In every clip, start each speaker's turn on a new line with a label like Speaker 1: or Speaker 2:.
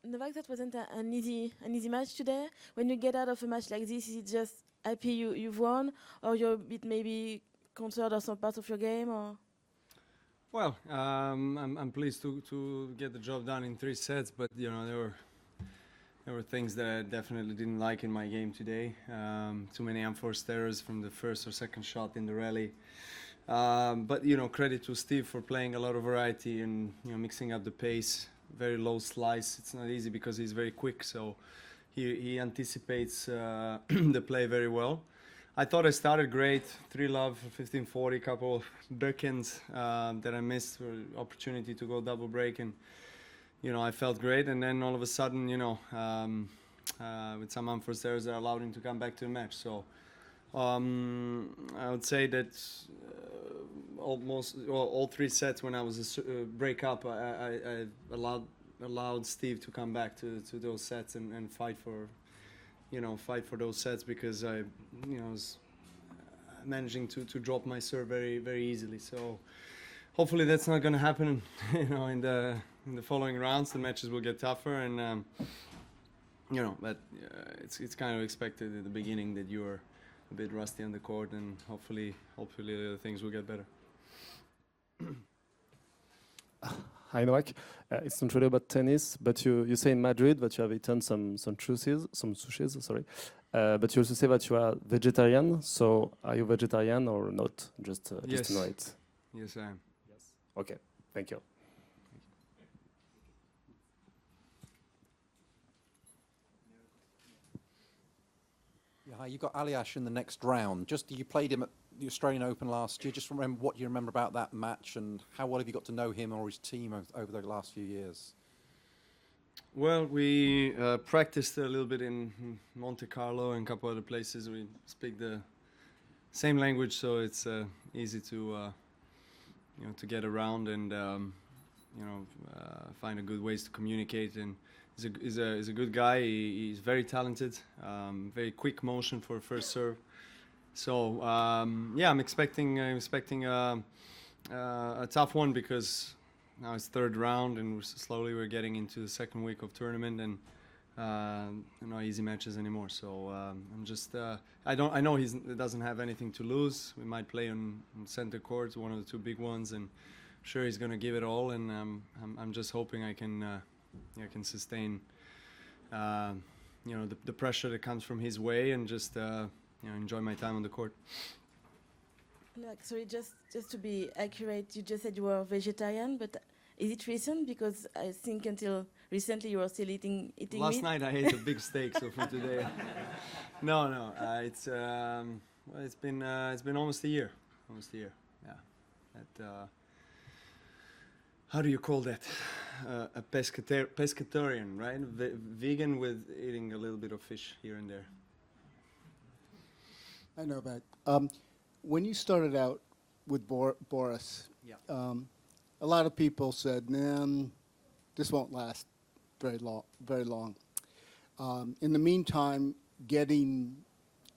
Speaker 1: Novak, that wasn't an easy match today. When you get out of a match like this, is it just happy you've won, or you're a bit maybe concerned of some parts of your game, or?
Speaker 2: Well, I'm pleased to get the job done in 3 sets, but there were things that I definitely didn't like in my game today. Too many unforced errors from the first or second shot in the rally. But credit to Steve for playing a lot of variety and mixing up the pace. Very low slice. It's not easy because he's very quick, so he anticipates the play very well. I thought I started great. 3-love, 15-40, couple of backhands that I missed for opportunity to go double break, and I felt great. And then all of a sudden, with some unforced errors that allowed him to come back to the match. So I would say that almost all 3 sets when I was a break up, I allowed Steve to come back to those sets and fight for those sets, because I was managing to drop my serve very, very easily. So hopefully that's not going to happen. In the following rounds, the matches will get tougher, and but it's kind of expected at the beginning that you are a bit rusty on the court, and hopefully things will get better.
Speaker 3: Hi Novak, it's not really about tennis, but you say in Madrid that you have eaten some sushis, sorry. But you also say that you are vegetarian. So are you vegetarian or not? Just to know it.
Speaker 2: Yes, I am.
Speaker 3: Yes. Okay. Thank you.
Speaker 4: Yeah, hi, you got Aliash in the next round. You played him at the Australian Open last year. Just remember what you remember about that match, and how well have you got to know him or his team over the last few years?
Speaker 2: Well, we practiced a little bit in Monte Carlo and a couple other places. We speak the same language, so it's easy to get around and find a good ways to communicate. And he's a good guy. He's very talented, very quick motion for first serve. So I'm expecting a tough one, because now it's 3rd round and we're getting into the 2nd week of tournament, and no easy matches anymore. So I'm just I know he doesn't have anything to lose. We might play on center court, one of the 2 big ones, and I'm sure he's going to give it all. And I'm just hoping I can sustain the pressure that comes from his way, and just enjoy my time on the court.
Speaker 1: Sorry, just to be accurate, you just said you were vegetarian, but is it recent? Because I think until recently you were still eating
Speaker 2: Last
Speaker 1: meat.
Speaker 2: night I ate a big steak, so for today, no, it's been almost a year, yeah. How do you call that? A pescatarian, right? Vegan with eating a little bit of fish here and there.
Speaker 5: I know that. When you started out with Boris, a lot of people said, "Man, this won't last very long." In the meantime, getting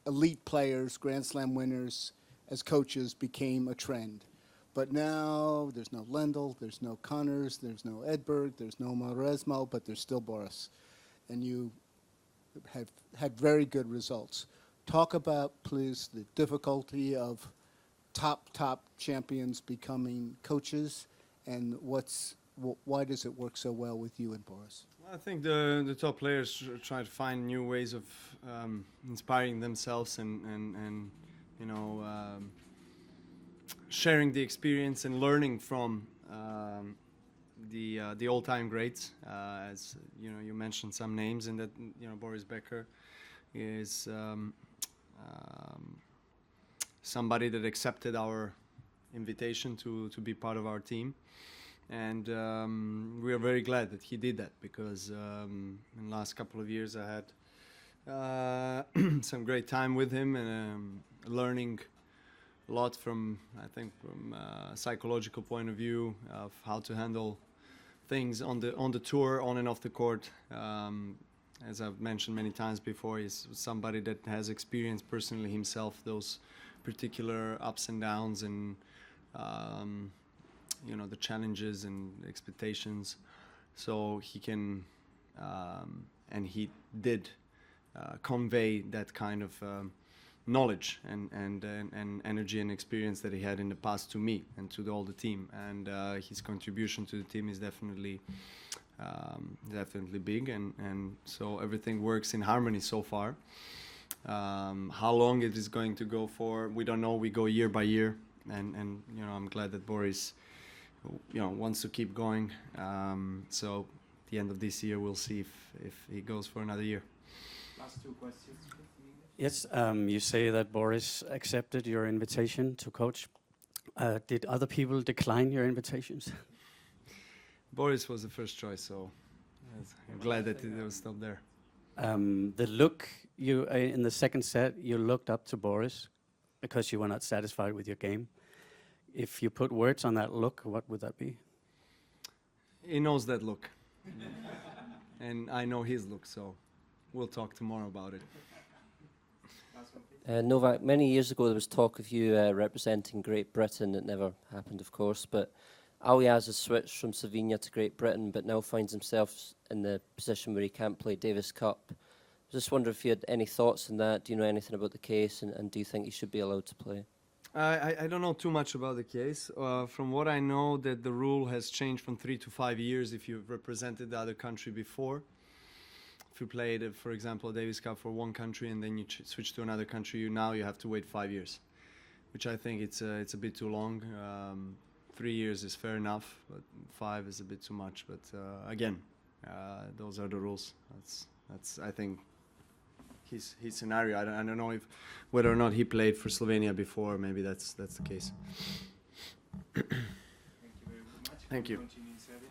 Speaker 5: elite players, Grand Slam winners, as coaches became a trend. But now there's no Lendl, there's no Connors, there's no Edberg, there's no Mauresmo, but there's still Boris. And you have had very good results. Talk about, please, the difficulty of top champions becoming coaches, and why does it work so well with you and Boris?
Speaker 2: Well, I think the top players try to find new ways of inspiring themselves and sharing the experience and learning from the all-time greats. As you mentioned some names, and that Boris Becker is somebody that accepted our invitation to be part of our team, and we are very glad that he did that, because in the last couple of years I had some great time with him, and learning a lot from a psychological point of view of how to handle things on the tour, on and off the court. As I've mentioned many times before, he's somebody that has experienced personally himself those particular ups and downs, and the challenges and expectations, so he can and he did convey that kind of knowledge and energy and experience that he had in the past to me and to all the team. And his contribution to the team is definitely big, and so everything works in harmony so far. How long it is going to go for, we don't know. We go year by year, and you know, I'm glad that Boris, you know, wants to keep going. So at the end of this year, we'll see if he goes for another year.
Speaker 6: Last two questions.
Speaker 7: Yes, you say that Boris accepted your invitation to coach. Did other people decline your invitations?
Speaker 2: Boris was the first choice, so I'm glad that it was stopped there.
Speaker 7: The look you in the second set, you looked up to Boris because you were not satisfied with your game. If you put words on that look, what would that be?
Speaker 2: He knows that look, and I know his look, so we'll talk tomorrow about it.
Speaker 8: Novak, many years ago there was talk of you representing Great Britain. It never happened, of course, but Alliaz has switched from Slovenia to Great Britain, but now finds himself in the position where he can't play Davis Cup. I just wonder if you had any thoughts on that. Do you know anything about the case, and do you think he should be allowed to play?
Speaker 2: I don't know too much about the case. From what I know, that the rule has changed from 3 to 5 years if you've represented the other country before. If you played, for example, a Davis Cup for one country and then you switch to another country, now you have to wait 5 years, which I think it's a bit too long. 3 years is fair enough, but 5 is a bit too much. But again, those are the rules. That's I think his scenario. I don't know whether or not he played for Slovenia before. Maybe that's the case.
Speaker 6: Thank you very much.
Speaker 2: Thank you.
Speaker 6: Continue in service.